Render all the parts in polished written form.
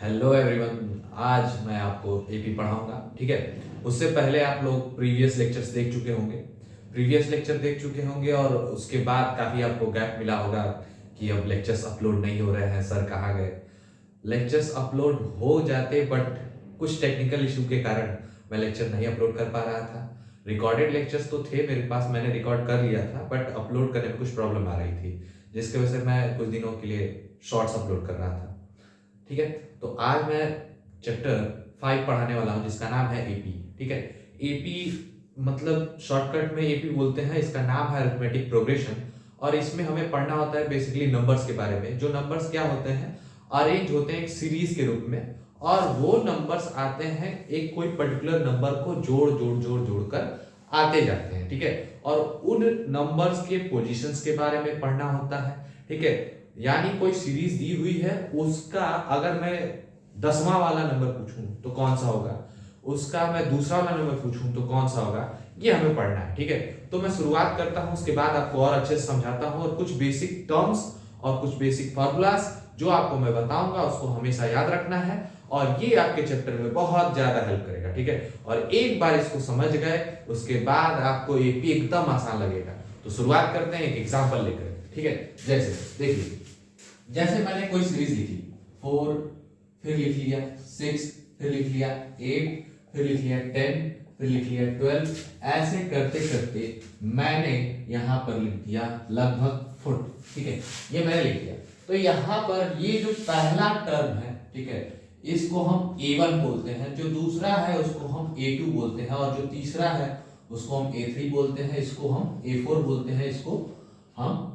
Hello everyone, आज मैं आपको एपी पढ़ाऊंगा। ठीक है। उससे पहले आप लोग प्रीवियस लेक्चर्स देख चुके होंगे और उसके बाद काफी आपको गैप मिला होगा कि अब लेक्चर्स अपलोड नहीं हो रहे हैं, सर कहाँ गए। लेक्चर्स अपलोड हो जाते बट कुछ टेक्निकल इशू के कारण मैं लेक्चर नहीं अपलोड कर पा रहा था। रिकॉर्डेड लेक्चर्स तो थे मेरे पास, मैंने रिकॉर्ड कर लिया था, बट अपलोड करने में कुछ प्रॉब्लम आ रही थी, जिसकी वजह से मैं कुछ दिनों के लिए शॉर्ट्स अपलोड कर रहा था। ठीक है। तो आज मैं चैप्टर 5 पढ़ाने वाला हूं जिसका नाम है एपी। ठीक है। एपी मतलब शॉर्टकट में एपी बोलते हैं, इसका नाम है अरिथमेटिक प्रोग्रेशन। और इसमें हमें पढ़ना होता है बेसिकली नंबर्स के बारे में। जो नंबर्स क्या होते हैं, अरेंज होते हैं एक सीरीज के रूप में, और वो नंबर्स आते हैं एक कोई पर्टिकुलर नंबर को जोड़ कर आते जाते हैं। ठीक है। और उन नंबर्स के पोजीशंस के बारे में पढ़ना होता है। ठीक है। यानी कोई सीरीज दी हुई है, उसका अगर मैं 10वां वाला नंबर पूछूं तो कौन सा होगा, उसका मैं दूसरा वाला नंबर पूछूं तो कौन सा होगा, ये हमें पढ़ना है। ठीक है। तो मैं शुरुआत करता हूं, उसके बाद आपको और अच्छे से समझाता हूं, और कुछ बेसिक टर्म्स और कुछ बेसिक फॉर्मूलाज जो आपको मैं बताऊंगा उसको हमेशा याद रखना है, और ये आपके चैप्टर में बहुत ज्यादा हेल्प करेगा। ठीक है। और एक बार इसको समझ गए उसके बाद आपको एपी एकदम आसान लगेगा। तो शुरुआत करते हैं एक एग्जांपल लेकर। ठीक है। जैसे देखिए, जैसे मैंने कोई सीरीज लिखी 4, फिर लिख लिया 6, फिर लिख लिया 8, फिर लिख लिया 10, फिर लिख लिया 12, ऐसे करते करते मैंने यहां पर लिख दिया लगभग फुट। ठीक है। ये मैंने लिख दिया। तो यहां पर ये जो पहला टर्म है, ठीक है, इसको हम A1 बोलते हैं, जो दूसरा है उसको हम A2 बोलते हैं, और जो तीसरा है उसको हम A3 बोलते हैं, इसको हम A4 बोलते हैं, इसको हम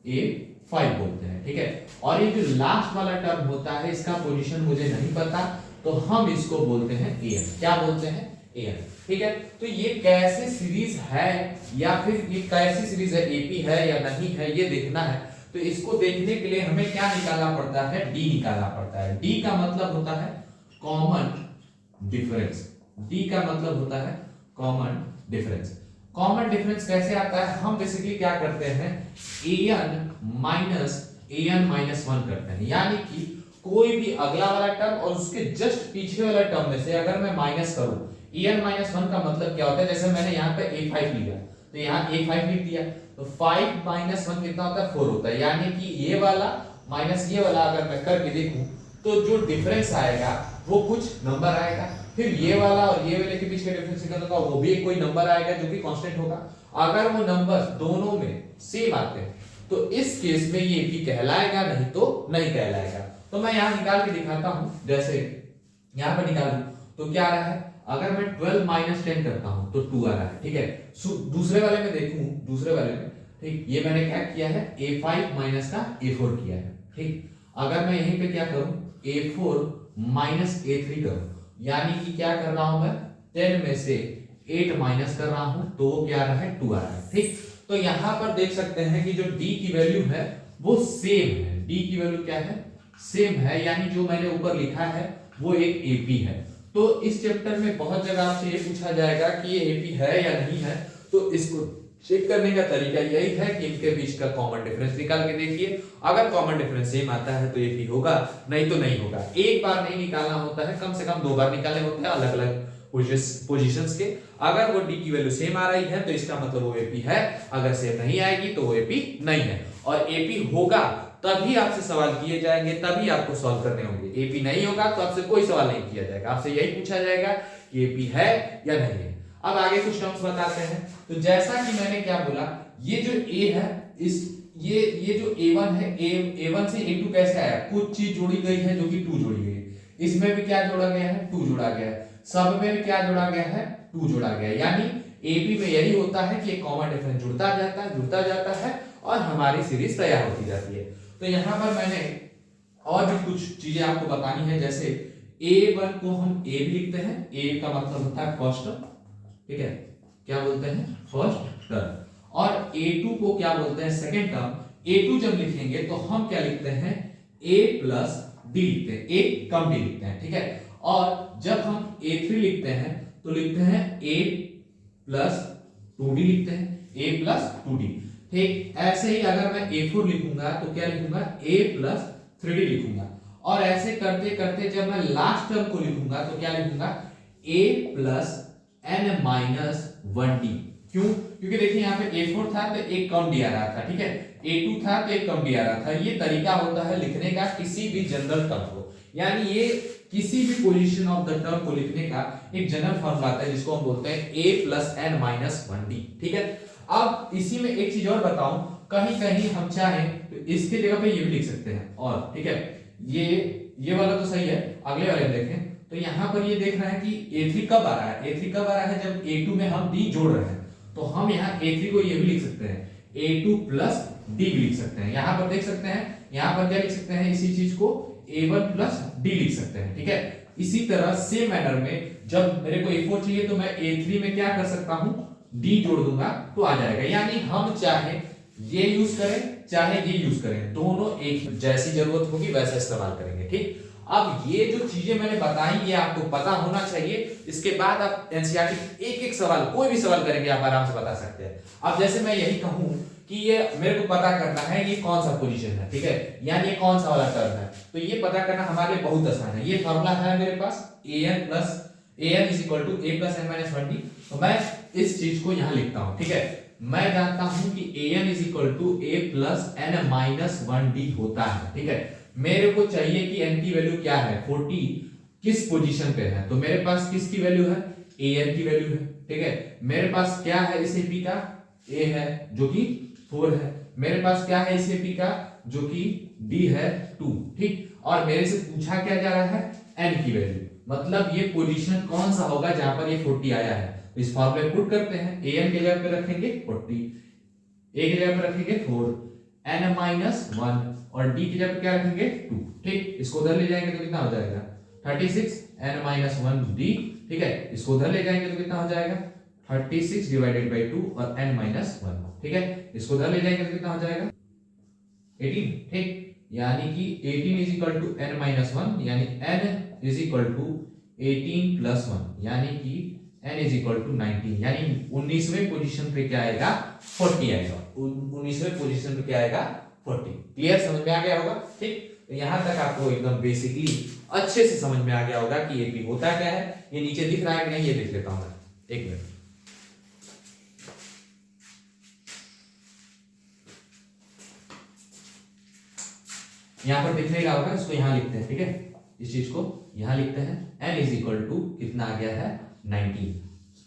A5 बोलते हैं। ठीक है। और ये जो लास्ट वाला टर्म होता है इसका पोजीशन मुझे नहीं पता, तो हम इसको बोलते हैं AN। क्या बोलते हैं? AN। ठीक है। तो ये कैसे सीरीज है, या फिर ये कैसी सीरीज है, एपी है या नहीं है, ये देखना है। तो इसको देखने के लिए हमें क्या निकालना पड़ता है? डी निकालना पड़ता है। डी का मतलब होता है कॉमन डिफरेंस। डी का मतलब होता है कॉमन डिफरेंस। कॉमन डिफरेंस कैसे आता है? हम बेसिकली क्या करते हैं, an माइनस 1 करते हैं। यानी कि कोई भी अगला वाला टर्म और उसके जस्ट पीछे वाला टर्म में से अगर मैं माइनस करूं, an माइनस 1 का मतलब क्या होता है? जैसे मैंने यहाँ पे a5 लिया तो यहाँ a5 लिख दिया, तो 5 माइनस 1 कितना होता है? 4 होता है। यानी कि ये वाला माइनस ये वाला अगर मैं करके देखूं तो जो डिफरेंस आएगा वो कुछ नंबर आएगा, फिर ये वाला और ये वाले के बीच का डिफरेंस निकालूंगा, वो भी कोई नंबर आएगा जो कि कांस्टेंट होगा। अगर वो नंबर्स दोनों में सेम आते हैं तो इस केस में ये भी कहलाएगा, नहीं तो नहीं कहलाएगा। तो मैं यहां निकाल के दिखाता हूं। जैसे यहां पर निकालूं तो क्या आ रहा है? अगर मैं 12 माइनस 10 करता हूं तो 2 आ रहा है। ठीक है। दूसरे वाले में देखूं, दूसरे वाले में, ठीक, ये मैंने क्या किया है? A5 माइनस का A4 किया है। ठीक। अगर मैं यहीं पे क्या करूं, A4 माइनस A3 करूं, यानी कि क्या कर रहा हूं मैं? 10 में से 8 माइनस कर रहा हूं, तो वो क्या आ रहा है? 2 आ रहा है। ठीक। तो यहां पर देख सकते हैं कि जो d की वैल्यू है वो सेम है। d की वैल्यू क्या है? सेम है। यानी जो मैंने ऊपर लिखा है वो एक एपी है। तो इस चैप्टर में बहुत जगह आपसे ये पूछा जाएगा कि ये एपी है या नहीं है, तो इसको चेक करने का तरीका यही है कि इनके बीच का कॉमन डिफरेंस निकाल के देखिए। अगर कॉमन डिफरेंस सेम आता है तो एपी होगा, नहीं तो नहीं होगा। एक बार नहीं निकालना होता है, कम से कम 2 बार निकालने होते हैं अलग अलग पोजीशंस के। अगर वो डी की वैल्यू सेम आ रही है तो इसका मतलब वो एपी है, अगर सेम नहीं आएगी तो वो एपी नहीं है। और एपी होगा तभी आपसे सवाल किए जाएंगे, तभी आपको सॉल्व करने होंगे। एपी नहीं होगा तो आपसे कोई सवाल नहीं किया जाएगा, आपसे यही पूछा जाएगा कि एपी है या नहीं है। अब आगे कुछ टर्म्स बताते हैं। तो जैसा कि मैंने क्या बोला, ये जो ए है, इस ये जो A1 है, A1 से A2 कैसे आया? कुछ चीज जोड़ी गई है जो कि 2 जोड़ी गई है। इसमें भी क्या जोड़ा गया है? 2 जोड़ा गया है। सब में भी क्या जोड़ा गया है? 2 जोड़ा गया है। यानी एपी में यही होता है कि एक कॉमन डिफरेंस जुड़ता जाता है और हमारी सीरीज तैयार होती जाती है। तो यहां पर मैंने और भी कुछ चीजें आपको बतानी है। जैसे A1 को हम A भी लिखते हैं, A का मतलब होता है फर्स्ट टर्म। ठीक है। क्या बोलते हैं? First term. और A2 को क्या बोलते हैं? Second term. A2 जब लिखेंगे तो हम क्या लिखते हैं? A प्लस D लिखते हैं, A कम D लिखते हैं। ठीक है। और जब हम A3 लिखते हैं तो लिखते हैं A प्लस 2D लिखते हैं, A प्लस 2D। ठीक। ऐसे ही अगर मैं A4 लिखूंगा तो क्या लिखूंगा? A प्लस 3D लिखूंगा। और ऐसे करते करते जब मैं लास्ट टर्म को लिखूंगा तो क्या लिखूंगा, a plus n minus 1d। क्यों? क्योंकि देखिए यहाँ पे a4 था तो एक कम डी आ रहा था, ठीक है, a2 था तो एक कम डी आ रहा था। ये तरीका होता है लिखने का किसी भी जनरल टर्म को, यानी ये किसी भी पोजीशन ऑफ द टर्म को लिखने का एक जनरल फॉर्मूला आता है जिसको हम बोलते हैं a plus n minus 1d, ठीक है। अब इसी में एक चीज और बताऊं, कहीं कहीं हम चाहें तो इसके जगह पे ये भी लिख सकते हैं, और ठीक है, ये वाला तो सही है। अगले वाले में देखें तो यहाँ पर ये देख रहे हैं कि a3 कब आ रहा है, a3 कब आ रहा है, जब a2 में हम d जोड़ रहे हैं। तो हम यहाँ a3 को ये भी लिख सकते हैं, a2 प्लस d भी लिख सकते हैं। यहाँ पर देख सकते हैं, यहाँ पर क्या लिख सकते हैं, इसी चीज को a1 प्लस d लिख सकते हैं, ठीक है। इसी तरह सेम मैनर में जब मेरे को a4 चाहिए तो मैं a3 में क्या कर सकता हूँ, d जोड़ दूंगा तो आ जाएगा। यानी हम चाहे ये यूज करें चाहे ये यूज करें, दोनों एक जैसी जरूरत होगी वैसा इस्तेमाल करेंगे, ठीक। अब ये जो चीजें मैंने बताई ये आपको पता होना चाहिए। इसके बाद आप एनसीईआरटी एक एक सवाल, कोई भी सवाल करेंगे आप आराम से बता सकते हैं। अब जैसे मैं यही कहूं कि ये मेरे को पता करना है ये कौन सा पोजीशन है, ठीक है, यानी ये कौन सा वाला टर्म है, तो ये पता करना हमारे लिए बहुत आसान है। ये फॉर्मूला है मेरे पास an is equal to a plus n minus 1d। तो मैं इस चीज को यहाँ लिखता हूँ, ठीक है। मैं जानता हूं कि an is equal to a plus n minus 1d होता है, ठीक है। मेरे को चाहिए कि n की वैल्यू क्या है, 40 किस पोजीशन पे है, तो मेरे पास किसकी वैल्यू है, an की वैल्यू है, ठीक है। मेरे पास क्या है इस AP का, a है जो कि 4 है। मेरे पास क्या है इस AP का जो कि d है 2, ठीक। और मेरे से पूछा क्या जा रहा है, n की वैल्यू, मतलब ये पोजीशन कौन सा होगा जहां पर ये 40 आया है। तो इस फॉर्मूले पुट करते हैं, an की जगह पे रखेंगे 40, a की जगह पे रखेंगे 4, n माइनस 1 और d की जगह पे क्या रखेंगे 2, ठीक। इसको उधर ले जाएंगे तो कितना हो जाएगा 36 n माइनस 1d, ठीक है। इसको उधर ले जाएंगे तो कितना हो जाएगा 36 डिवाइडेड बाय 2 और n माइनस 1, ठीक है। इसको उधर ले जाएंगे तो कितना हो जाएगा 18, ठीक। यानी कि 18 is equal to n minus 1, यानी n is equal to 18 plus 1, यानी कि n इज इक्वल टू 19, यानी 19वें पोजीशन पे क्या आएगा 40 आएगा। 19वें पोजीशन पे क्या आएगा 40। क्लियर, समझ में आ गया होगा, ठीक। तो यहां तक आपको एकदम बेसिकली अच्छे से समझ में आ गया होगा कि एपी होता क्या है। ये नीचे दिख रहा है कि नहीं ये देख लेता हूं मैं, एक मिनट। यहां पर दिख रहा होगा, इसको यहां लिखते हैं, ठीक है। इस चीज को यहां लिखते हैं, n इज इक्वल टू कितना आ गया है 19,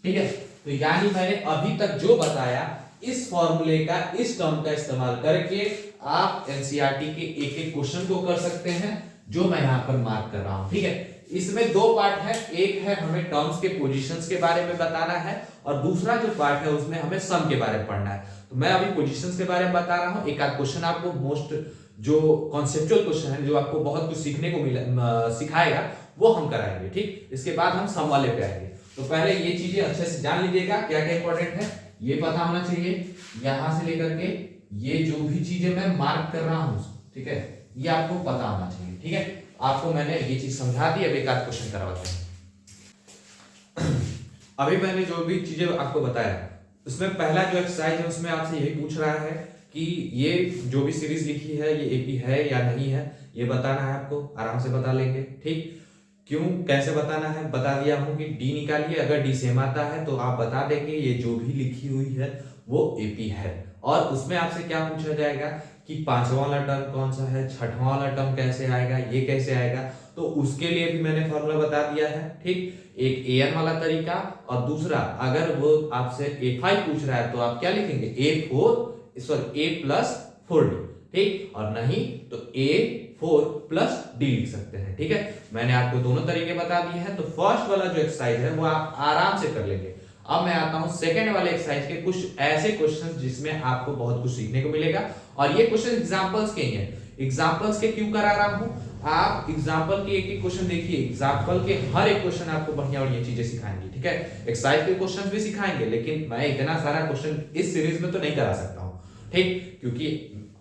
ठीक है। तो यानी मैंने अभी तक जो बताया इस फॉर्मूले का, इस टर्म का इस्तेमाल करके आप एनसीईआरटी के एक एक क्वेश्चन को कर सकते हैं जो मैं यहां पर मार्क कर रहा हूं, ठीक है। इसमें दो पार्ट है, एक है हमें टर्म्स के पोजीशंस के बारे में बताना है और दूसरा जो पार्ट है उसमें हमें सम के बारे में पढ़ना है। तो मैं अभी पोजीशंस के बारे में बता रहा हूं, एक आध क्वेश्चन आपको मोस्ट जो कॉन्सेप्चुअल क्वेश्चन है जो आपको बहुत कुछ सीखने को सिखाएगा वो हम कराएंगे, ठीक। इसके बाद हम सम वाले पे आएंगे। तो पहले ये चीजें अच्छे से जान लीजिएगा क्या क्या इंपॉर्टेंट है, ये पता होना चाहिए। यहां से लेकर के ये जो भी चीजें मैं मार्क कर रहा हूं, ठीक है, ये आपको पता होना चाहिए, ठीक है। आपको मैंने ये चीज समझा दी, अब एक आध क्वेश्चन करवाते हैं। अभी मैंने जो भी चीजें आपको बताया उसमें पहला जो एक्सरसाइज है उसमें आपसे यही पूछ रहा है कि ये जो भी सीरीज लिखी है ये एपी है या नहीं है, ये बताना है आपको। आराम से बता लेंगे, ठीक। क्यों, कैसे बताना है बता दिया हूं कि डी निकालिए, अगर डी सेम आता है तो आप बता देंगे ये जो भी लिखी हुई है वो एपी है। और उसमें आपसे क्या पूछा जाएगा कि पांचवा वाला टर्म कौन सा है, छठवां वाला टर्म कैसे आएगा, ये कैसे आएगा, तो उसके लिए भी मैंने फॉर्मूला बता दिया है, ठीक। एक एन वाला तरीका और दूसरा अगर वो आपसे a5 पूछ रहा है तो आप क्या लिखेंगे a प्लस 4d, ठीक। और नहीं तो a4 प्लस d लिख सकते हैं, ठीक है। मैंने आपको दोनों तरीके बता दिए हैं। तो फर्स्ट वाला जो एक्सरसाइज है वो आप आराम से कर लेंगे। अब मैं आता हूं सेकंड वाले एक्सरसाइज के कुछ ऐसे क्वेश्चंस जिसमें आपको बहुत कुछ सीखने को मिलेगा। और ये क्वेश्चन एग्जांपल्स के ही हैं। एग्जांपल्स के क्यों करा रहा हूं, आप एग्जांपल के एक एक क्वेश्चन देखिए, एग्जांपल के हर एक क्वेश्चन आपको बढ़िया बढ़िया चीजें सिखाएंगे, ठीक है। एक्सरसाइज के क्वेश्चन भी सिखाएंगे लेकिन मैं इतना सारा क्वेश्चन इस सीरीज में तो नहीं करा सकता हूं, ठीक, क्योंकि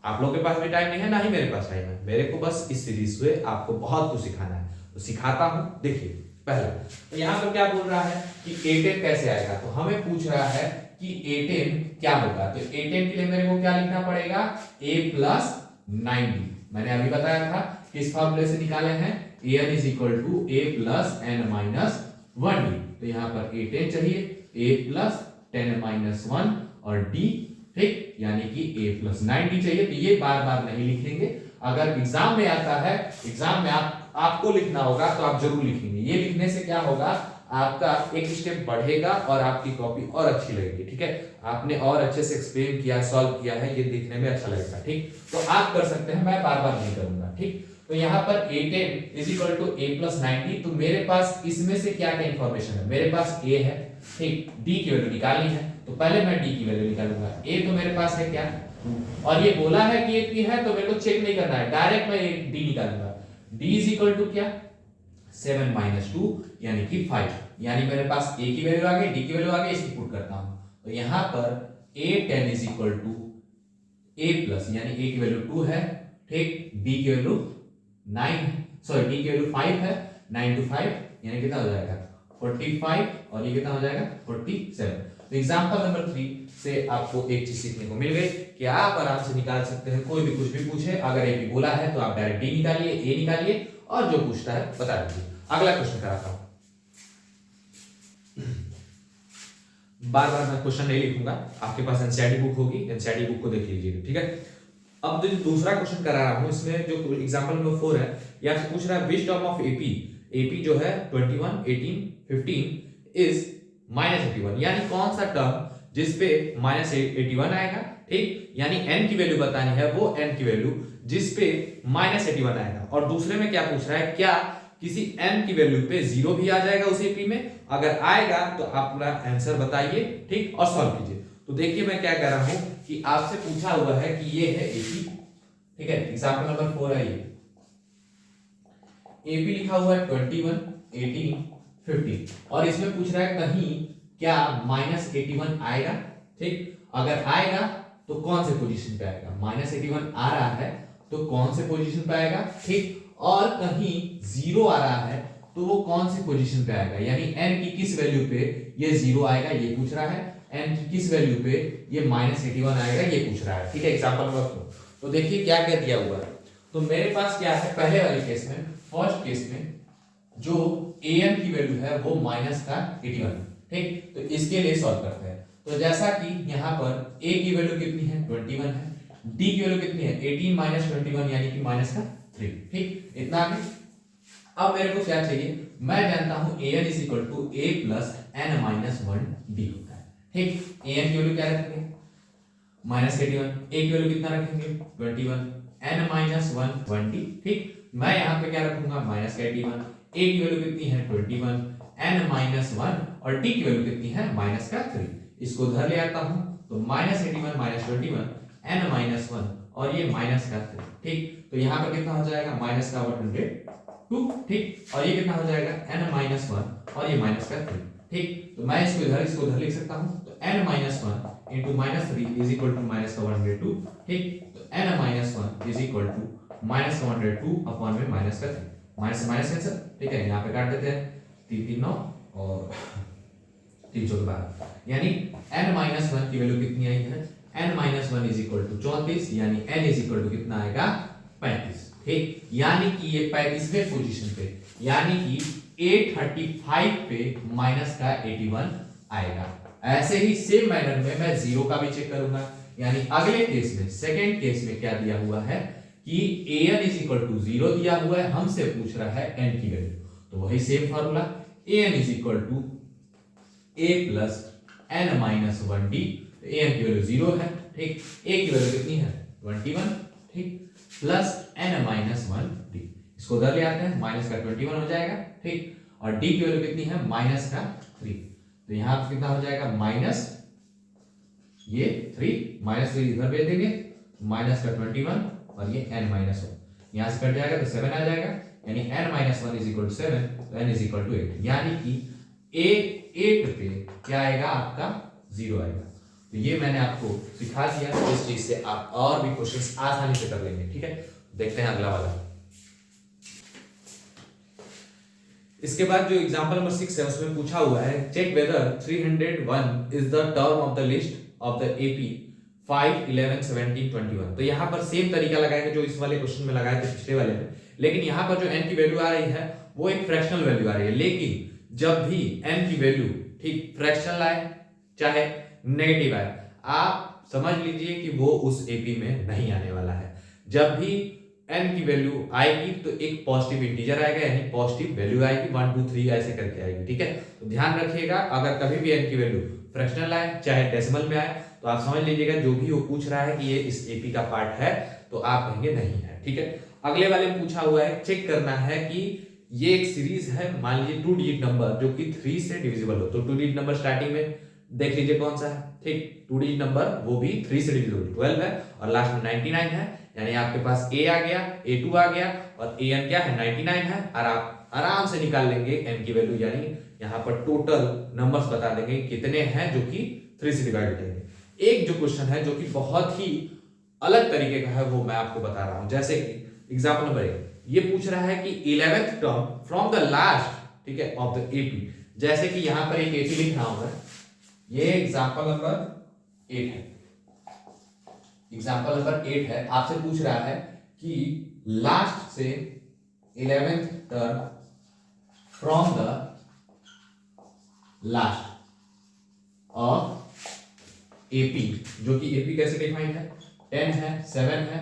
आप लोगों के पास भी टाइम नहीं है ना ही मेरे पास टाइम है। मेरे को बस इस सीरीज में आपको बहुत कुछ सिखाना है, तो सिखाता हूं। देखिए पहला तो यहाँ पर क्या बोल रहा है कि A10 कैसे आएगा, तो हमें पूछ रहा है कि A10 क्या होगा। तो A10 के लिए मेरे को क्या लिखना पड़ेगा, A प्लस 9d। मैंने अभी बताया था किस फॉर्मूले से निकाले हैं, an is equal to a plus n minus 1 d. तो यहाँ पर a10 चाहिए, a प्लस 10 माइनस 1 और d, ठीक, यानी कि a प्लस 9d चाहिए। तो ये बार बार नहीं लिखेंगे, अगर एग्जाम में आता है, एग्जाम में आपको लिखना होगा तो आप जरूर लिखेंगे। ये लिखने से क्या होगा, आपका एक स्टेप बढ़ेगा और आपकी कॉपी और अच्छी लगेगी, ठीक है। आपने और अच्छे से एक्सप्लेन किया, सॉल्व किया है, ये देखने में अच्छा लगेगा, ठीक। तो आप कर सकते हैं, मैं बार बार नहीं करूंगा, ठीक। तो यहाँ पर a10 is equal to a plus 9d। तो मेरे पास इसमें से क्या क्या इंफॉर्मेशन है, मेरे पास a है, ठीक, d की वैल्यू निकालनी है, तो पहले मैं d की वैल्यू निकालूंगा। a तो मेरे पास है क्या, और ये बोला है कि एक भी है, तो मेरे को चेक नहीं करना है, डायरेक्ट मैं d निकालूंगा। d इज इक्वल टू क्या, 7 माइनस 2 यानी कि 5, यानी मेरे पास a की वैल्यू आ गई, d की वैल्यू आ गई, इसको पुट करता हूं। तो यहाँ पर a10 is equal to a plus, यानी a की वैल्यू 2 है, ठीक, d की वैल्यू 9 है, सॉरी d की वैल्यू 5 है, 9 to 5 यानी कितना हो जाएगा 45, और ये कितना हो जाएगा 47। तो एग्जांपल नंबर 3 से आपको एक चीज सीखने को मिल गई कि आप आराम से निकाल सकते हैं, कोई भी कुछ भी पूछे, अगर ए भी बोला है तो आप डायरेक्ट डी निकालिए, ए निकालिए, और जो पूछता है बता दीजिए। अगला क्वेश्चन कराता हूं, बार बार मैं क्वेश्चन नहीं लिखूंगा, आपके पास एनसीईआरटी बुक होगी, एनसीईआरटी बुक को देख लीजिएगा, ठीक है। अब जो दूसरा क्वेश्चन करा रहा हूं, इसमें जो एग्जांपल नंबर 4 है, ये आपसे पूछ रहा है which term of AP, AP जो है 21, 18, 15 इज -81, यानी कौन सा टर्म जिसपे -81 आएगा, ठीक, यानी n की वैल्यू बतानी है, वो n की वैल्यू जिसपे -81 आएगा। और दूसरे में क्या पूछ रहा है, क्या किसी n की वैल्यू पे 0 भी आ जाएगा उस एपी में, अगर आएगा तो आप अपना आंसर बताइए, ठीक, और सॉल्व कीजिए। तो देखिए मैं क्या कर रहा हूं कि आपसे पूछा हुआ है कि ये है एपी, ठीक है, एग्जांपल नंबर 4 है, ये एपी लिखा हुआ है 21, 18, 15, और इसमें पूछ रहा है कहीं क्या -81 आएगा, ठीक, अगर आएगा तो कौन से पोजीशन पे आएगा, -81 आ रहा है तो कौन से पोजीशन पे आएगा, ठीक, और कहीं 0 आ रहा है तो वो कौन सी पोजीशन पे आएगा, यानी n की किस वैल्यू पे ये 0 आएगा, ये पूछ रहा है, n की किस वैल्यू पे ये -81 आएगा, ये पूछ रहा है, ठीक है। एग्जांपल नंबर 4, तो देखिए क्या क्या दिया हुआ है। तो मेरे पास क्या है, पहले वाले केस में, फर्स्ट केस में जो an की वैल्यू है वो -81, ठीक, तो इसके लिए सॉल्व करते हैं। तो जैसा कि यहाँ पर a की वैल्यू कितनी है 21 है, d की वैल्यू कितनी है 18 - 21 यानी कि -3, ठीक, इतना आगे। अब मेरे को क्या चाहिए, मैं जानता हूं an is equal to a plus n minus 1d होता है, ठीक, an की वैल्यू क्या रखेंगे -81, a की वैल्यू कितना रखेंगे 21, n माइनस 1d, ठीक, मैं यहाँ पे क्या रखूंगा -81, a की वैल्यू कितनी है 21, n माइनस 1 और d की वैल्यू कितनी है -3, इसको उधर ले आता हूं, तो -81 - 21 n माइनस 1 और ये -3, ठीक, तो यहाँ पर कितना हो जाएगा -1/2, ठीक, और ये कितना हो जाएगा n माइनस 1 और ये -3, ठीक, तो मैं इसको इधर लिख सकता हूं, तो n minus 1 into -3 is equal to -1/2, ठीक, तो n minus 1 is equal to -1/2 upon में -3, माइनस से माइनस कैंसिल, ठीक है, यहाँ पे काट देते हैं, 3 3 9 और 3 4 12, यानी n माइनस 1 की वैल्यू कितनी आई है, n minus 1 is equal to 34, यानी n इज इक्वल टू कितना आएगा 35, ठीक, यानी कि ये 35वें पोजीशन पे, यानी कि A35 पे माइनस का 81 आएगा। ऐसे ही सेम मैनर में मैं 0 का भी चेक करूंगा, यानी अगले केस में, सेकेंड केस में क्या दिया हुआ है कि an इज इक्वल टू 0 दिया हुआ है, हमसे पूछ रहा है n की वैल्यू, तो वही same formula an is equal to a plus n minus 1d, an की वैल्यू 0 है, ठीक, a की वैल्यू कितनी है 21, ठीक, प्लस n माइनस 1d, इसको उधर ले आते हैं, माइनस का 21 हो जाएगा, ठीक, और d की वैल्यू कितनी है -3, तो यहाँ पे कितना हो जाएगा माइनस ये 3 -3 इधर भेज देंगे, माइनस का 21 और ये n माइनस 1 यहाँ से कट जाएगा तो 7 आ जाएगा, यानी n minus 1 is equal to 7, तो n इज इक्वल टू 8, यानी कि a 8 पे क्या आएगा आपका 0 आएगा। तो ये मैंने आपको सिखा दिया, इस चीज से आप और भी क्वेश्चंस आसानी से कर लेंगे, ठीक है। देखते हैं अगला वाला। इसके बाद जो एग्जांपल नंबर 6 है उसमें पूछा हुआ है check whether 301 is the term of the list of the AP 5, 11, 17, 21। तो यहाँ पर सेम तरीका लगाएंगे जो इस वाले क्वेश्चन में लगाए थे पिछले वाले में, लेकिन यहाँ पर जो n की वैल्यू आ रही है वो एक फ्रैक्शनल वैल्यू आ रही है। लेकिन जब भी n की वैल्यू ठीक फ्रैक्शनल आए चाहे नेगेटिव आए, आप समझ लीजिए कि वो उस एपी में नहीं आने वाला है। जब भी n की वैल्यू आएगी तो एक पॉजिटिव इंटीजर आएगा, यानी पॉजिटिव वैल्यू आएगी, 1 2 3 ऐसे करके आएगी। ठीक है, तो ध्यान रखिएगा, अगर कभी भी n की वैल्यू फ्रैक्शनल आए चाहे डेसिमल में आए तो आप समझ लीजिएगा जो भी वो पूछ रहा है कि ये इस एपी का पार्ट है, तो आप कहेंगे नहीं है। ठीक है, अगले वाले में पूछा हुआ है, चेक करना है कि ये एक सीरीज है, मान लीजिए 2 डिजिट नंबर जो कि 3 से डिविजिबल हो। तो 2 डिजिट नंबर स्टार्टिंग में देख लीजिए कौन सा है। ठीक, 2 डिजिट नंबर वो भी 3 से डिविजिबल 12 है और लास्ट में 99 है, यानी आपके पास a आ गया, a2 आ गया और an क्या है 99 है। और आप आराम से निकाल लेंगे n की वैल्यू, यानी यहाँ पर टोटल नंबर्स बता देंगे कितने हैं जो कि 3 से डिवाइड हो जाएंगे। एक जो क्वेश्चन है जो कि बहुत ही अलग तरीके का है वो मैं आपको बता रहा हूं। जैसे कि एग्जांपल नंबर 1 ये पूछ रहा है कि 11th term from the last, ठीक है, ऑफ द एपी। जैसे कि यहां पर एक एपी लिख रहा हूं मैं, ये एग्जांपल नंबर 8 है, एग्जांपल नंबर 8 है। आपसे पूछ रहा है कि लास्ट से 11th term from the last of AP, जो कि एपी कैसे डिफाइंड है, 10 है, 7 है,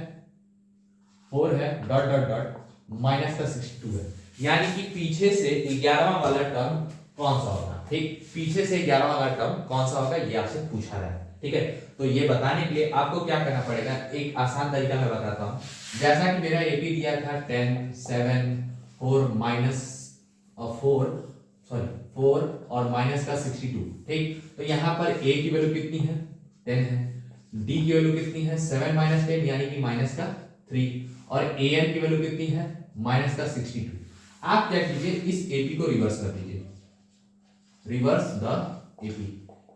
4 है, डॉट डॉट डॉट माइनस का 62 है। यानी कि पीछे से 11वां वाला टर्म कौन सा होगा। ठीक, पीछे से 11वां वाला टर्म कौन सा होगा ये आपसे पूछा रहा है। ठीक है, तो ये बताने के लिए आपको क्या करना पड़ेगा, एक आसान तरीका मैं बताता हूं। जैसा कि मेरा एपी दिया था 10 7 4 माइनस 4 और माइनस का 62। ठीक, तो यहाँ पर a की वैल्यू कितनी है 10 है, d की वैल्यू कितनी है 7 माइनस 10 यानी कि माइनस का 3 और an की वैल्यू कितनी है माइनस का 62। आप क्या कीजिए, इस AP को रिवर्स कर दीजिए, रिवर्स द AP,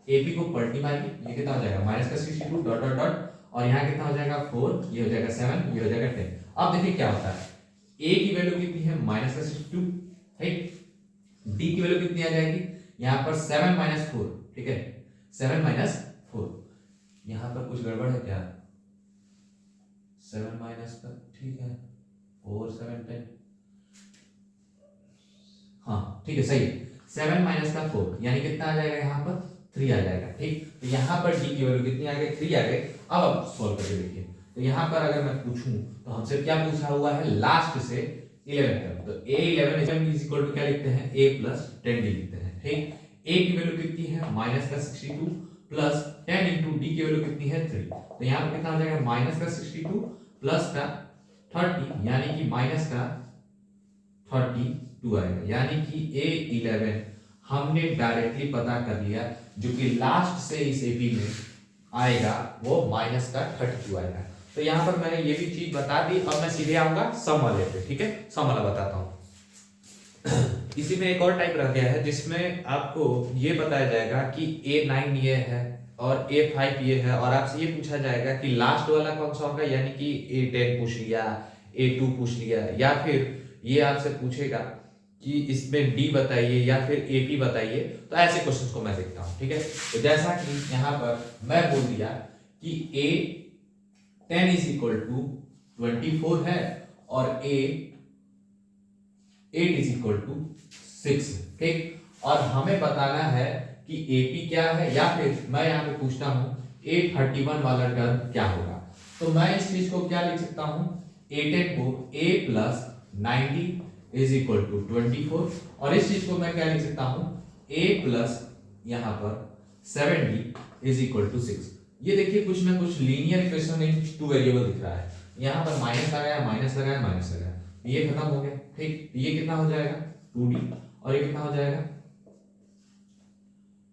AP को पलटी मारिए, ये कितना हो जाएगा माइनस का 62 डॉट डॉट डॉट और यहाँ कितना हो जाएगा 4, ये हो जाएगा 7, ये हो जाएगा 10। अब देखिए क्या होता है, a की वैल्यू कितनी है माइनस का 62, ठीक, d की वैल्यू कितनी आ जाएगी यहाँ पर 7 माइनस 4, ठीक है 7 माइनस 4। यहाँ पर कुछ गड़बड़ है क्या, 7 माइनस का, ठीक है 4 7 10, हाँ ठीक है सही है, 7 माइनस का 4 यानी कितना आ जाएगा यहाँ पर 3 आ जाएगा। ठीक, तो यहाँ पर d की वैल्यू कितनी आ गई 3 आ गई। अब आप सॉल्व करके देखिए, तो यहाँ पर अगर मैं पूछूं तो हमसे क्या पूछा हुआ है, लास्ट से 11 तक, तो a11 इज इक्वल टू क्या लिखते हैं a प्लस 10d लिखते हैं। ठीक, a की वैल्यू कितनी है माइनस का 62 प्लस 10 इंटू d की वैल्यू कितनी है 3, तो यहाँ पर कितना हो जाएगा माइनस का 62 प्लस का 30 यानी कि माइनस का 32 आएगा। यानी कि a11 हमने डायरेक्टली पता कर लिया, जो कि लास्ट से इस एपी में आएगा वो माइनस का 32 आएगा। तो यहाँ पर मैंने ये भी चीज बता दी। अब मैं सीधे आऊंगा सम वाले पे, ठीक है, सम वाला बताता हूँ। इसी में एक और टाइप रह गया है जिसमें आपको ये बताया जाएगा कि A9 ये है और A5 ये है, और आपसे ये पूछा जाएगा कि लास्ट वाला कौन सा होगा, यानी कि A10 पूछ लिया, A2 पूछ लिया, या फिर ये आपसे पूछेगा कि इसमें D बताइए या फिर AP बताइए। तो ऐसे क्वेश्चंस को मैं देखता हूँ। ठीक है, तो जैसा कि यहाँ पर मैं बोल दिया कि A10 इज इक्वल टू 24 है और A8 इज इक्वल टू 6। ठीक, और हमें बताना है कि AP क्या है, या फिर मैं यहाँ पे पूछता हूँ A31 वाला टर्म क्या होगा। तो मैं इस चीज को क्या लिख सकता हूँ, A10 को A plus 90 is equal to 24, और इस चीज को मैं क्या लिख सकता हूँ A प्लस यहाँ पर 70 इज इक्वल टू 6। ये देखिए कुछ ना कुछ लीनियर इक्वेशन में 2 वेरिएबल दिख रहा है, यहाँ पर माइनस लगाया माइनस लगाया माइनस लगाया, ये खत्म हो गया। ठीक, ये कितना हो जाएगा 2D और ये कितना हो जाएगा,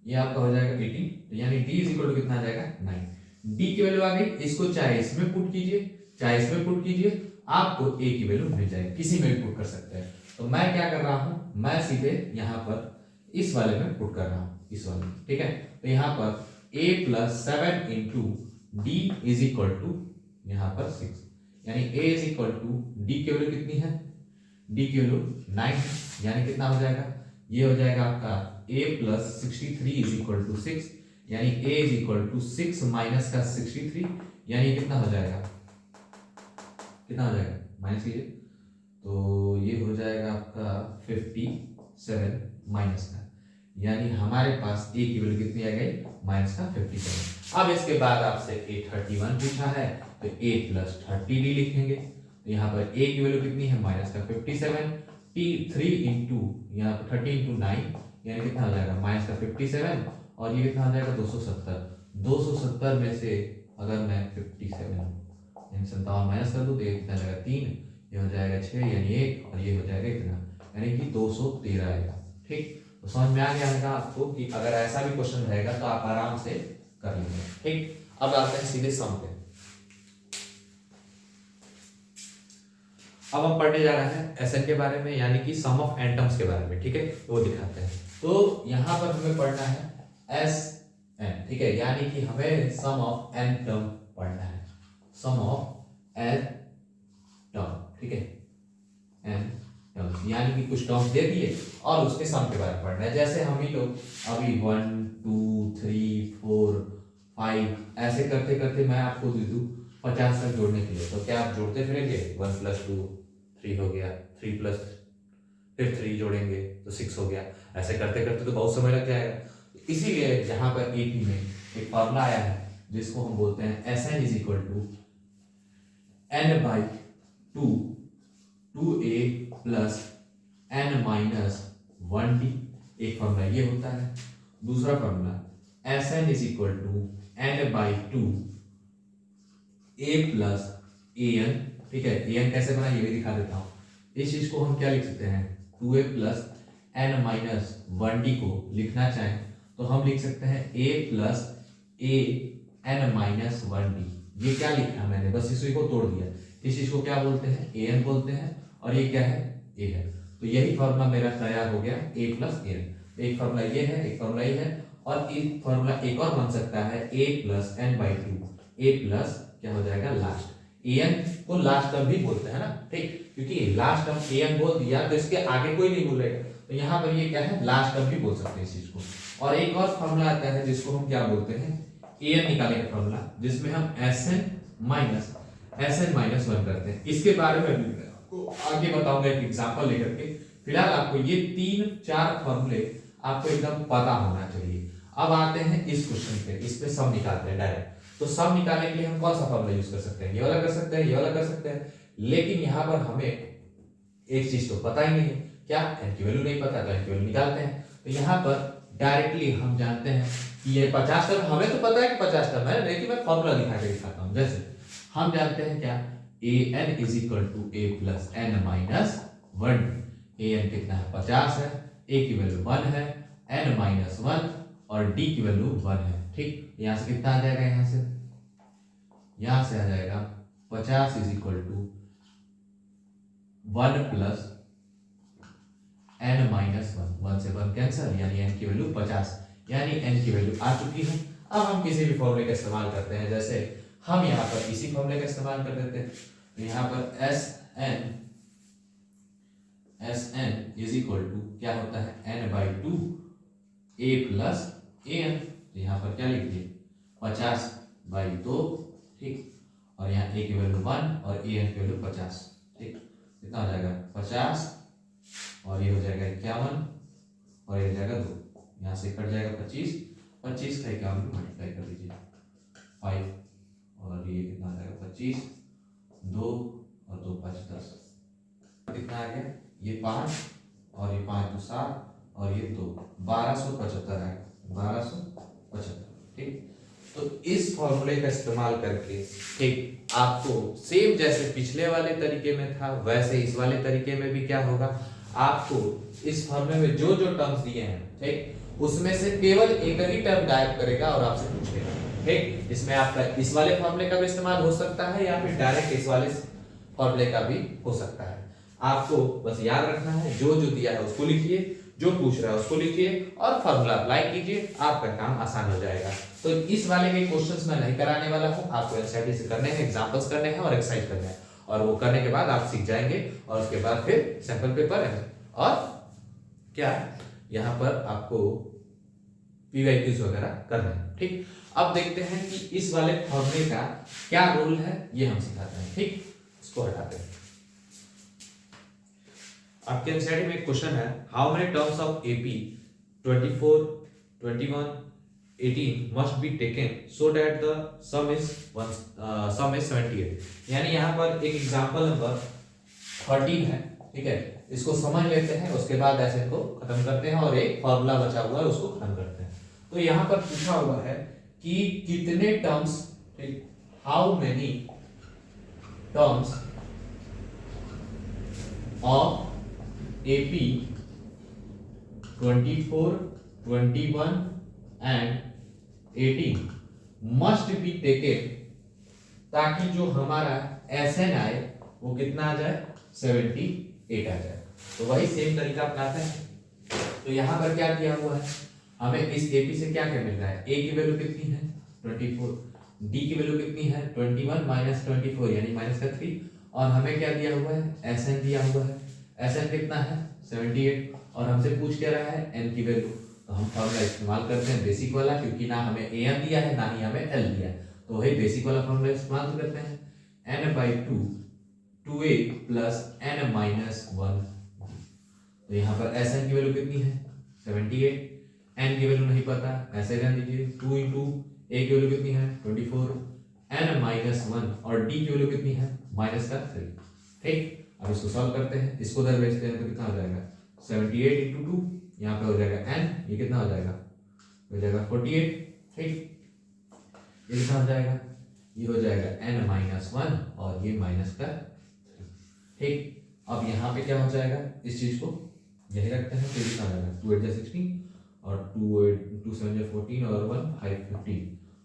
ये आपका हो जाएगा 18, तो यानी D इज इक्वल टू कितना आ जाएगा 9। D की वैल्यू आ गई, इसको चाहे इसमें पुट कीजिए चाहे इसमें पुट कीजिए, आपको A की वैल्यू मिल जाएगी, किसी में भी पुट कर सकते हैं। तो मैं क्या कर रहा हूं, मैं सीधे यहाँ पर इस वाले में पुट कर रहा हूं, इस वाले में। ठीक है, तो यहाँ पर A plus 7 into D is equal to यहाँ पर 6, यानी A is equal to D की वैल्यू कितनी है, D की वैल्यू 9, यानी कितना हो जाएगा, ये हो जाएगा आपका A plus 63 is equal to 6, यानी A is equal to 6 minus का 63, यानी कितना हो जाएगा, कितना हो जाएगा माइनस कीजिए, तो ये हो जाएगा आपका 57 माइनस का, यानी हमारे पास a की वैल्यू कितनी आ गई माइनस का 57। अब इसके बाद आपसे a31 पूछा है तो a प्लस 30d लिखेंगे। तो यहाँ पर a की वैल्यू कितनी है माइनस का 57, t3 इंटू यहाँ पर 30 इंटू 9 यानी कितना हो जाएगा माइनस का 57, और ये कितना हो जाएगा 270। 270 में से अगर मैं 57 यानी 57 माइनस कर दूँ तो ये कितना जाएगा 3, ये हो जाएगा 6 यानी 1, और ये हो जाएगा इतना यानी कि 213 आएगा। ठीक, तो समझ में आ गया होगा आपको कि अगर ऐसा भी क्वेश्चन रहेगा तो आप आराम से कर लेंगे। ठीक, अब आते हैं सीधे सम पे। अब हम पढ़ने जा रहे हैं एसएन के बारे में, यानी कि सम ऑफ एन टर्म्स के बारे में। ठीक है, वो दिखाते हैं। तो यहाँ पर हमें पढ़ना है एस एन, ठीक है, यानी कि हमें सम ऑफ एन टर्म पढ़ना है, सम ऑफ एन टर्म। ठीक है, एन टर्म्स यानी कि कुछ टर्म्स दे दिए और उसके सम के बारे में पढ़ना है। जैसे हम ही लोग अभी 1 2 3 4 5 ऐसे करते करते मैं आपको दे दूं 50 तक जोड़ने के लिए, तो क्या आप जोड़ते फिरेंगे? 1 + 2 3 हो गया, 3 प्लस फिर 3 जोड़ेंगे तो 6 हो गया। ऐसे करते करते तो बहुत समय लग जाएगा। इसीलिए यहाँ पर AP में एक फॉर्मूला आया है जिसको हम बोलते हैं Sn = n/2 2a + n - 1d। एक फॉर्मूला ये होता है। दूसरा formula Sn = n/2 a + an। ठीक है, an कैसे बना ये भी दिखा देता हूँ। इस चीज को हम क्या लिख सकते हैं? 2a + n - 1d को लिखना चाहें तो हम लिख सकते हैं a + an - 1d। ये क्या लिखा मैंने, बस इसी को तोड़ दिया। इस चीज को क्या बोलते हैं? an बोलते हैं, और ये क्या है? a है। तो यही फॉर्मूला मेरा तैयार हो गया, a + an। एक फॉर्मूला ये है, एक फॉर्मूला ये है, और एक फॉर्मूला एक और बन सकता है a + n/2। a प्लस क्या हो जाएगा लास्ट, an को लास्ट टर्म भी बोलते हैं ना। ठीक, क्योंकि लास्ट टर्म an बोल दिया तो इसके आगे कोई नहीं बोलेगा, तो यहाँ पर ये क्या है लास्ट टर्म भी बोल सकते हैं इस चीज को। और एक और फॉर्मूला आता है जिसको हम क्या बोलते हैं? an निकालने का फॉर्मूला, जिसमें हम Sn - 1 करते हैं। इसके बारे में भी मैं आपको आगे बताऊंगा एक एग्जांपल लेकर के। फिलहाल आपको ये 3-4 फॉर्मूले आपको एकदम पता होना चाहिए। अब आते हैं इस क्वेश्चन पे, इस पे सम निकालते हैं डायरेक्ट। तो सम निकालने के लिए हम कौन सा फॉर्मूला यूज कर सकते हैं? ये वाला कर सकते हैं, ये वाला कर सकते हैं, लेकिन यहाँ पर हमें एक चीज तो पता ही नहीं है, क्या? n की वैल्यू नहीं पता, तो n की वैल्यू निकालते हैं। तो यहाँ पर डायरेक्टली हम जानते हैं कि ये 50 टर्म, हमें तो पता है कि 50 टर्म है, लेकिन मैं फॉर्मूला दिखा के दिखाता हूँ। जैसे हम जानते हैं क्या, an = a + n - 1। an कितना है? 50 है, a की वैल्यू 1 है, n - 1 और d की वैल्यू 1 है। ठीक, यहाँ से कितना आ जाएगा? यहाँ से आ जाएगा 50 = 1 + n - 1। 1 से 1 कैंसिल, यानी n की वैल्यू 50, यानी n की वैल्यू आ चुकी है। अब हम किसी भी फॉर्मूले का इस्तेमाल करते हैं, जैसे हम यहाँ पर इसी फॉर्मूले का इस्तेमाल कर देते हैं। तो यहाँ पर Sn क्या होता है? n/2 a + an। तो यहाँ पर क्या लिख दिए? 50/2। ठीक, और यहाँ a की वैल्यू 1 और an की वैल्यू 50। ठीक, कितना हो जाएगा? 50, और ये हो जाएगा 51, और ये हो जाएगा 2। यहाँ से कट जाएगा 25, 25 का 51 मल्टीप्लाई कर दीजिए 5, और ये कितना आ जाएगा? 25, 2 और 2 5 10। कितना आ गया? ये 5 और ये 5 2 7 और ये 2 1275 आएगा, 1275। ठीक, तो इस फॉर्मूले का इस्तेमाल करके ठीक आपको सेम जैसे पिछले वाले तरीके में था वैसे इस वाले तरीके में भी क्या होगा, आपको इस फॉर्मूले में जो जो टर्म्स दिए हैं ठीक उसमें से केवल एक ही टर्म गायब करेगा और आपसे पूछेगा। ठीक, इसमें आपका इस वाले फॉर्मूले का भी इस्तेमाल हो सकता है या फिर डायरेक्ट इस वाले फॉर्मूले का भी हो सकता है। आपको बस याद रखना है जो जो दिया है उसको लिखिए, जो पूछ रहा है उसको लिखिए और फॉर्मूला अप्लाई कीजिए, आपका काम आसान हो जाएगा। तो इस वाले के क्वेश्चंस मैं नहीं कराने वाला हूं, आपको एनसीईआरटी से करने हैं, एग्जांपल्स करने हैं और एक्सरसाइज करने हैं, और वो करने के बाद आप सीख जाएंगे और उसके बाद फिर सैंपल पेपर है और क्या यहाँ पर आपको पीवाईक्यूज वगैरह करना है। ठीक, अब देखते हैं कि इस वाले फॉर्मूले का क्या रोल है, ये हम सिखाते हैं। ठीक, इसको हटाते हैं। आपके एनसीईआरटी में एक क्वेश्चन है, how many terms of AP 24, 21, 18 must be taken so that the sum is 78। यानी यहाँ पर एक एग्जांपल नंबर 13 है, ठीक है, इसको समझ लेते हैं, उसके बाद ऐसे को खत्म करते हैं और एक फॉर्मूला बचा हुआ है उसको खत्म करते हैं। तो यहाँ पर पूछा हुआ है कि कितने terms, how many terms of AP 24, 21 and 18 must be taken, ताकि जो हमारा एसएन आए वो कितना आ जाए, 78 आ जाए। तो वही सेम तरीका अपनाते हैं। तो यहाँ पर क्या किया हुआ है, हमें इस एपी से क्या क्या मिल रहा है, ए की वैल्यू कितनी है 24, डी की वैल्यू कितनी है 21 माइनस 24 यानी माइनस का 3, और हमें क्या दिया हुआ है, एसएन दिया हुआ है, एसएन कितना है 78, और हमसे पूछ क्या रहा है एन की वैल्यू। तो हम फॉर्मूला इस्तेमाल करते हैं बेसिक वाला, क्योंकि ना हमें एन दिया है ना ही हमें एल दिया है, तो वही बेसिक वाला फॉर्मूला इस्तेमाल करते हैं, n/2 2a plus n minus 1। तो यहाँ पर एसएन की वैल्यू कितनी है 78, n की वैल्यू नहीं पता, ऐसे रहने दीजिए, 2 इंटू a की वैल्यू कितनी है 24, n माइनस 1, और d की वैल्यू कितनी है माइनस का 3। ठीक, अब इसको सॉल्व करते हैं, इसको उधर भेजते हैं तो कितना हो जाएगा 78 इंटू 2, यहाँ पे हो जाएगा n, ये कितना हो जाएगा 48। ठीक, ये कितना हो जाएगा, ये हो जाएगा n माइनस 1 और ये माइनस का 3। ठीक, अब यहाँ पे क्या हो जाएगा, इस चीज को यही रखते हैं, तो ये कितना हो जाएगा 2 8 16 और 2 7 14 और 1 5 15,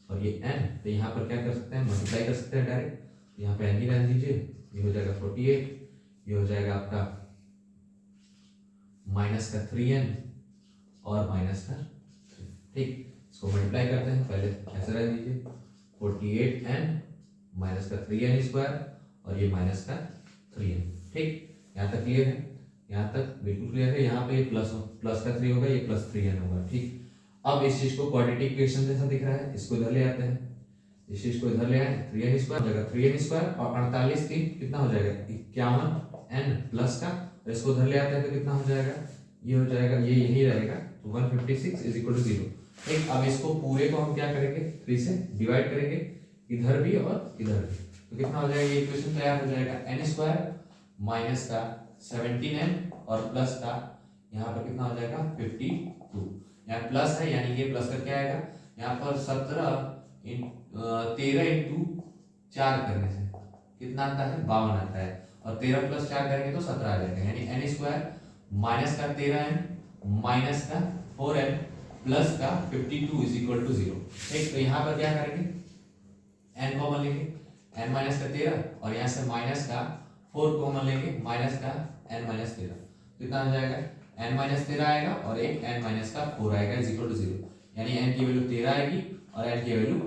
और ये n, तो यहाँ पर क्या कर सकते हैं, मल्टीप्लाई कर सकते हैं डायरेक्ट, तो यहाँ पे n ही रहने दीजिए, ये हो जाएगा 48, ये हो जाएगा आपका माइनस का 3n और माइनस का 3। ठीक, इसको मल्टीप्लाई करते हैं, पहले ऐसे रह दीजिए 48n माइनस का 3n स्क्वायर और ये माइनस का 3n। ठीक, यहाँ तक क्लियर है, यहाँ तक बिल्कुल क्लियर है। यहाँ पे प्लस प्लस का 3 होगा, ये प्लस 3n होगा। ठीक, अब इस चीज को क्वाड्रेटिक इक्वेशन जैसा दिख रहा है, इसको इधर ले आते हैं, इस चीज को इधर ले आए, 3n स्क्वायर हो जाएगा 3n स्क्वायर और 48 3 कितना हो जाएगा 51n प्लस का, इसको उधर ले आते हैं तो कितना हो जाएगा, ये हो जाएगा, ये यही रहेगा, तो 156 इज इक्वल टू 0। ठीक, अब इसको पूरे को हम क्या करेंगे 3 से डिवाइड करेंगे, इधर भी और इधर भी, तो कितना हो जाएगा, ये इक्वेशन तैयार हो जाएगा n स्क्वायर माइनस का 17n और प्लस का यहाँ पर कितना हो जाएगा 52। यहाँ प्लस है यानी ये प्लस करके आएगा, यहाँ पर 13 इंटू 4 करने से कितना आता है 52 आता है, और 13 प्लस 4 करेंगे तो 17 आ जाएगा, यानी n स्क्वायर माइनस का 13n माइनस का 4n प्लस का 52 इज इक्वल टू 0। ठीक, तो यहाँ पर क्या करेंगे n कॉमन लेंगे, n माइनस का 13 और यहाँ से माइनस का 4 कॉमन लेंगे, माइनस का n माइनस 13, कितना हो जाएगा n माइनस 13 आएगा और एक n माइनस का 4 आएगा इज इक्वल टू 0, यानी n की वैल्यू 13 आएगी और n की वैल्यू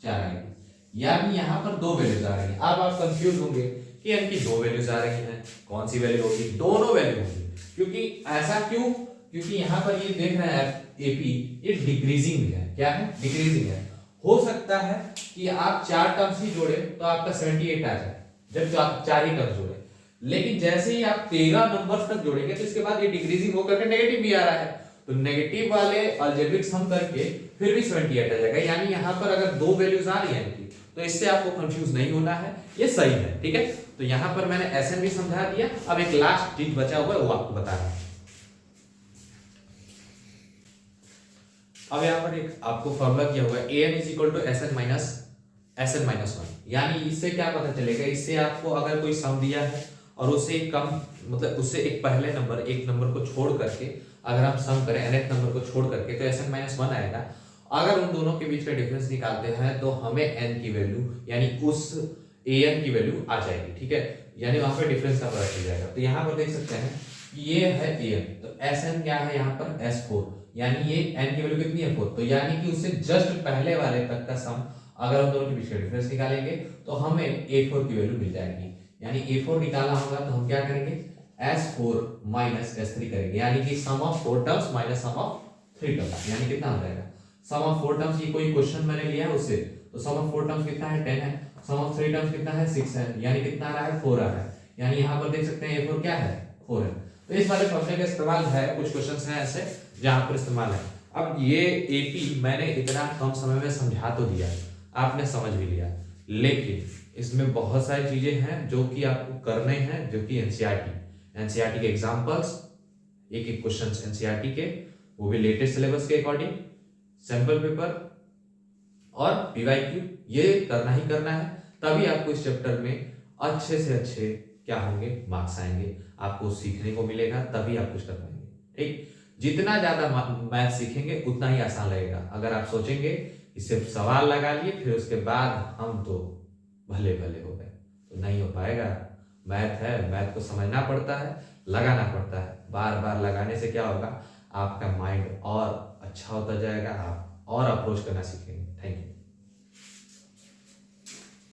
4 आएगी, यानी यहाँ पर दो वैल्यूज आ रही हैं। अब आप कंफ्यूज होंगे कि n की दो वैल्यूज आ रही हैं, कौन सी वैल्यू होगी, दोनों वैल्यू होगी, क्योंकि ऐसा क्यों, क्योंकि यहाँ पर ये देख रहे हैं एपी ये डिक्रीजिंग है, क्या है डिक्रीजिंग है। हो सकता है कि आप 4 टर्म्स ही जोड़े तो आपका 78 आ जाए, जब आप 4 ही टर्म्स जोड़े, लेकिन जैसे ही आप 13 नंबर्स तक जोड़ेंगे तो इसके बाद ये डिक्रीजिंग होकर के नेगेटिव भी आ रहा है, तो नेगेटिव वाले अलजेब्रिक सम करके फिर भी 78 आ जाएगा, यानी यहाँ पर अगर दो वैल्यूज आ रही हैं तो इससे आपको कंफ्यूज नहीं होना है, ये सही है। ठीक है, तो यहाँ पर मैंने एसएन भी समझा दिया, अब एक लास्ट चीज बचा हुआ है वो आपको बता रहा हूं। अब यहाँ पर एक आपको फॉर्मूला किया हुआ है an is equal to s n minus 1, यानी इससे क्या पता चलेगा, इससे आपको अगर कोई सम दिया है और उससे कम मतलब उससे एक पहले नंबर एक नंबर को छोड़ करके अगर हम सम करें nth नंबर को छोड़ करके तो एसएन माइनस 1 आएगा। अगर उन दोनों के बीच का डिफरेंस निकालते हैं तो हमें n की वैल्यू यानी उस an की वैल्यू आ जाएगी। ठीक है, यानी वहां पे डिफरेंस का पता चल जाएगा। तो यहाँ पर देख सकते हैं कि ये है an, तो Sn क्या है यहाँ पर S4, यानी ये n की वैल्यू कितनी है 4, तो यानी कि उससे जस्ट पहले वाले तक का सम अगर हम दोनों के बीच का डिफरेंस निकालेंगे तो हमें a4 की वैल्यू मिल जाएगी, यानी a4 निकालना होगा तो हम क्या करेंगे S4 माइनस S3 करेंगे, यानी कि sum of 4 terms minus sum of 3 terms, यानी कितना हो जाएगा सम ऑफ 4 टर्म्स, ये कोई क्वेश्चन मैंने लिया है उससे, तो सम ऑफ 4 टर्म्स कितना है 10 है, सम ऑफ 3 टर्म्स कितना है 6 है, यानी कितना आ रहा है 4 आ रहा है, यानी यहाँ पर देख सकते हैं a4 क्या है 4 है। तो इस वाले फॉर्मूले का इस्तेमाल है, कुछ क्वेश्चंस हैं ऐसे जहां पर इस्तेमाल है। अब ये एपी मैंने इतना कम समय में समझा तो दिया, आपने समझ भी लिया, लेकिन इसमें बहुत सारी चीजें हैं जो कि आपको करने हैं, जो कि एनसीईआरटी के एग्जांपल्स, एक एक क्वेश्चंस एनसीईआरटी के, वो भी लेटेस्ट सिलेबस के अकॉर्डिंग, सैंपल पेपर और पीवाईक्यू, ये करना ही करना है, तभी आपको इस चैप्टर में अच्छे से अच्छे क्या होंगे, मार्क्स आएंगे, आपको सीखने को मिलेगा, तभी आप कुछ कर पाएंगे। ठीक, जितना ज्यादा मैथ सीखेंगे उतना ही आसान लगेगा। अगर आप सोचेंगे कि सिर्फ सवाल लगा लिए फिर उसके बाद हम तो भले भले हो गए, तो नहीं हो पाएगा। मैथ है, मैथ को समझना पड़ता है, लगाना पड़ता है, बार बार लगाने से क्या होगा, आपका माइंड और अच्छा होता जाएगा, आप और अप्रोच करना सीखेंगे। Thank you.